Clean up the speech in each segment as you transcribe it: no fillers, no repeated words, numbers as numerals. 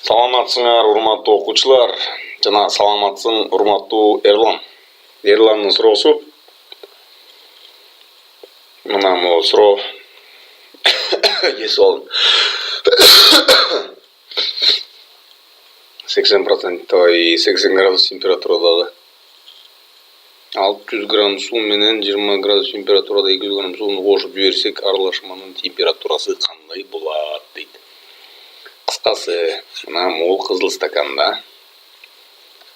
Саламатсыңар, урматтуу окуучулар. Жана саламатсың, урматтуу Эрлан. Эрландын суроосу. Мына могу суроо. Кесип алдым. 80 градус температурадагы 600 грамм суу менен 20 градус температурада 200 грамм сууну кошуп жиберсек, аралашманын температурасы кандай болот дейт. Кыскасы, мына могул кызыл стаканда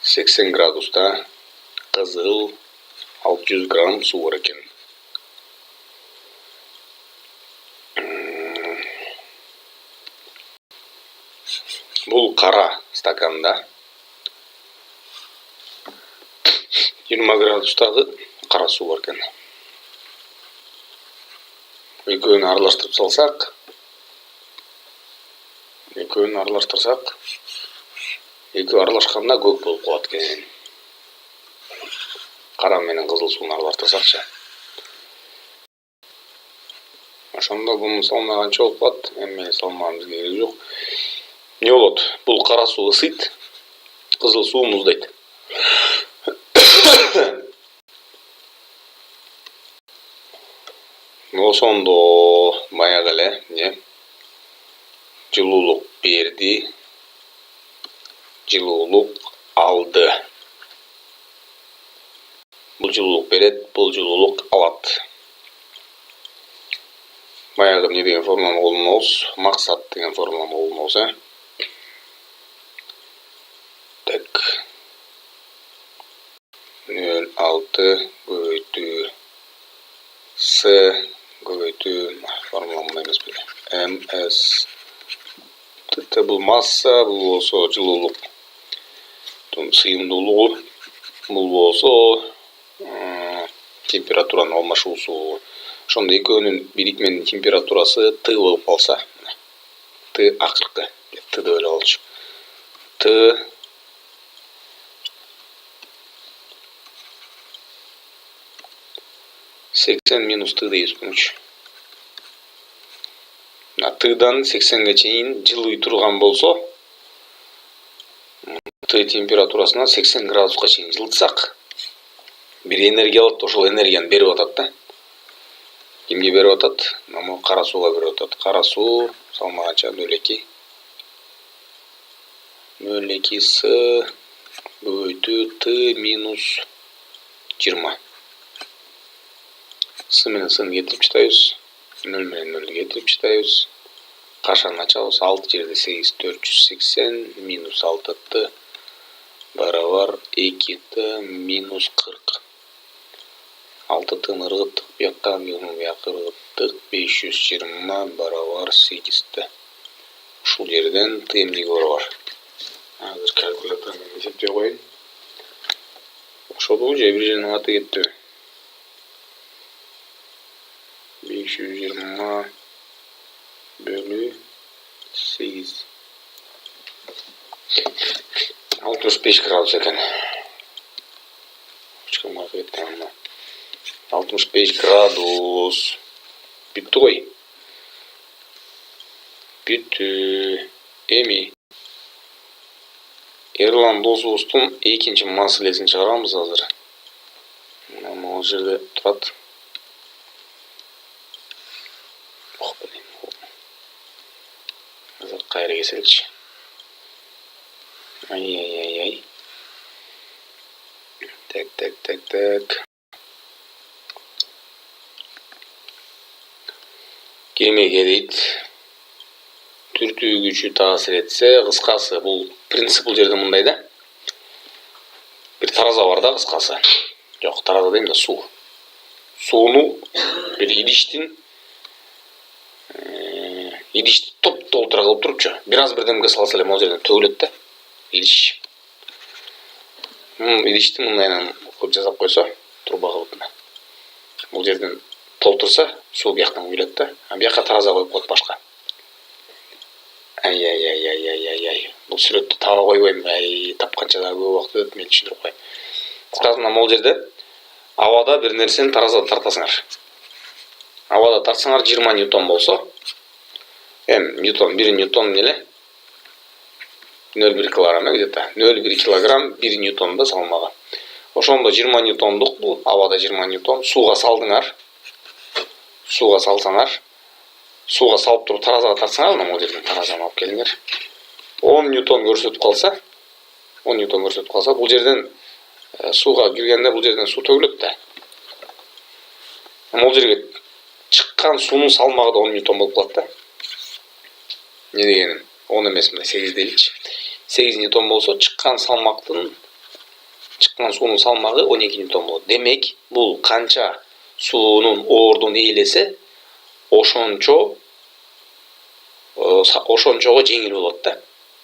80 градуста кызыл 600 грамм суу бар экен. Бул кара стаканда 20 градустагы кара суу бар экен. Экөөнү аралаштырсак, экөө аралашканда көк болуп калат экен. Кара менен кызыл сууну аралаштырсакчы. Ошондо бунун салмагы канча болуп калат? Эми салмагыбызга кереги жок. Не болот? Бул кара суу ысыйт, кызыл суу муздайт. Ошондо баягы эле, жылуулук берди, жылуулук алды. Бул жылуулук берет, бул жылуулук алат. Баягы эмне деген формуланы колдонобуз? Максат деген формуланы колдонобуз, Так. 0,6 көбөйтүү С көбөйтүү формула мындай эмес беле. МС. Бул масса, бул болсо жылуулук. Сыйымдуулугу. Бул болсо температуранын алмашуусу. Ошондо экөөнүн бирикменин температурасы Т болуп калса, Т акыркы, Т деп эле алчу. Т 80 минус Т дейбиз көңүлчү. Тдан 80ге чейин жылый турган болсо, Т температурасына 80 градуска чейин жылытсак, бир энергия алат, ошол энергияны берип атат да. Кимге берип атат? Мына кара сууга берип атат. Кара суу салмагача 0,2 С көбөйтүү Т минус 20. С менен С'ны кетирип чытайбыз. 0 менен 0'ду кетирип чытайбыз. Кашаны ачабыз. 6 жерде 8 480 минус 6 Т барабар 2 Т минус 40. 6 T'ны ыргыттык, бияка ыргыттык. 520 барабар 8 Т. Ушул жерден Т эмнеге барабар? Азыр калькулятор менен эсептей коеюн. Ошодубу же бир жеринен аты кеттиби? 520 бөлü 8. 65 градус экен. 65 градус. Бүттү ғой. Бүттү. Эми Эрлан досубуздун экинчи маселесин чыгарабыз азыр. Могул жерде турат. Азыр кайра кеселичи. Ай. Так. Кемеге дейт. Түртүү күчү таасир этсе, кыскасы бул принцип бул жерде мындай да. Бир тараза бар да, кыскасы. Жок, тараза дейм да, суу. Сууну бир идишти топ-толтура кылып турупчу. Бир аз бирдемге салса эле могул жерден төгүлөт да. Идиш. Идишти мындайынан кылып жасап койсо, труба кылып. Бул жерден толтурса, суу бияктан күйүлөт да. Бияка тараза коюп коет башка. Ай. Бул сүрөттү таба койбойм. Тапканча да көп убакыт өтөт, мен түшүндүрүп коеюн. Кыскасы могул жерде абада бир нерсени таразада тартасыңар. Абада тартсаңар 20 ньютон болсо, Ньютон, 1 Ньютон эле 0,1 килограмм где-то 0,1 килограмм 1 ньютон да салмагы. Ошондо 20 ньютондук бул, абада 20 ньютон. Суга салдыңар. Суга салсаңар, суга салып туруп таразага тартсаңар, мына жерден таразаны алып келиңер. 10 ньютон көрсөтүп калса, 10 ньютон көрсөтүп калса, бул жерден суга киргенде бул жерден суу төгүлөт да. Бул жерге чыккан суунун салмагы да 10 ньютон болуп калат да. Не дегеним? 10 эмес, мына 8 дейlikçi. 8 ньютон болсо, чыккан суунун салмагы 12 ньютон болот. Демек, бул канча суунун ордун ээлесе, ошончого жеңил болот да.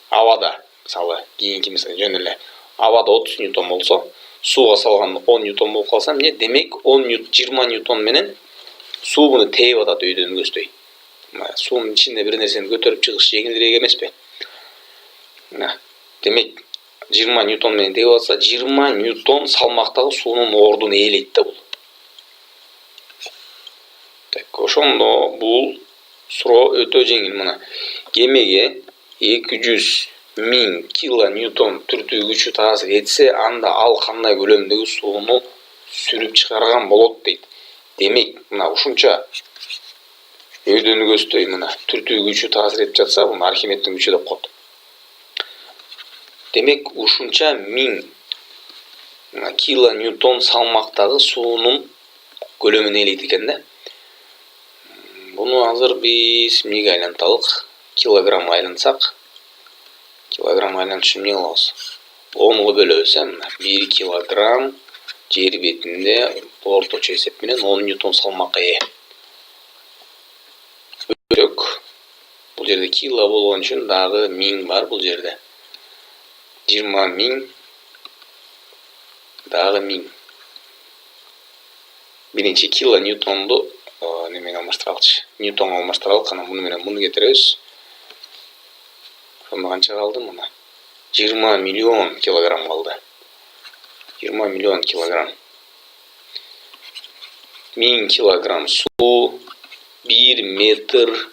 Абада, мисалы, кийинки мисалы жөн эле абада 30 ньютон болсо, сууга салганда 10 ньютон болуп калса, эмне? Демек, 20 ньютон менен суу буну тээп атат өйдөнгөсдөй. Суунун ичинде бир нерсени көтөрүп чыгыш жеңилирээк эмеспи? Демек, 20 ньютон менен тээп атса, 20 ньютон салмактагы суунун ордун ээлейт да бул. Так, ошондо бул суроо өтө жеңил. Мына кемеге 200.000 килоньютон түртүү күчү таасир этсе, анда ал кандай көлөмдөгү сууну сүрүп чыгарган болот дейт. Демек, мына ушунча өйдөнгөсдөй мына түртүү күчү таасир этип жатса, буну Архимеддин күчү деп коет. Демек, ушунча 1000 килоньютон салмактагы суунун көлөмүн ээлейт экен да. Буну азыр биз эмнеге айланталык? Килограммга айлантсак, килограммга айлантыш үчүн эмне кылабыз? 10го бөлөбүз, 1 килограмм жер бетинде орточо эсеп менен 10 ньютон салмакка ээ. Бул жерде кило болгон үчүн дагы 1000 бар бул жерде. 20.000 дагы 1000. Биринчи кило ньютонду немеге алмаштыралычы. Ньютонго алмаштыралык, анан муну менен муну кетиребиз. Ошондо канча калды мына? 20 миллион килограмм калды. 20 миллион килограмм. 1000 килограмм суу 1 метр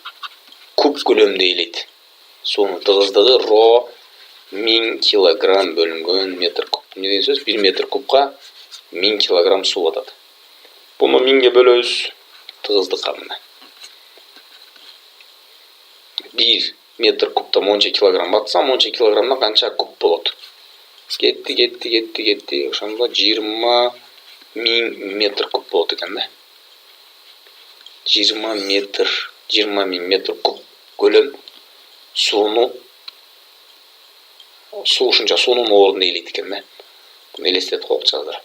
куб көлөмдө ээлейт. Суунун тыгыздыгы ро 1000 килограмм бөлүнгөн метр куб. Эмне деген сөз? 1 метр кубка 1000 килограмм суу атат. Буну 1000ге бөлөбүз тыгыздыкка мына. 1 метр кубта монча килограмм батса, монча килограммда канча куб болот? Кетти. Ошондо 20.000 метр куб болот экен да. 20.000 метр куб көлөм суу ушунча суунун ордун ээлейт экен да. Буну элестетип коелучу азыр.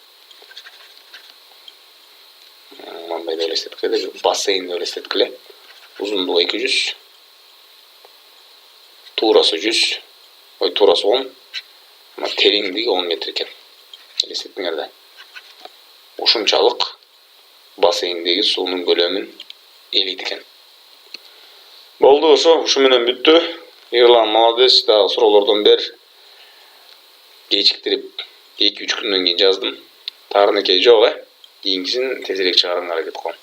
Мындай да элестеткиле, бассейн деп элестеткиле. Узундугу 200, туурасы 100, туурасы 10, тереңдиги 10 метр экен. Элестетиңер да. Ушунчалык бассейндеги суунун көлөмүн ээлейт экен. Болду, ушу менен бүттү. Ерлан молодец, дагы суроолордон бер. Кечиктирип 2-3 күндөн кийин жаздым. Таарынекей жок, кийинкисин тезирээк чыгарганга аракет кылам.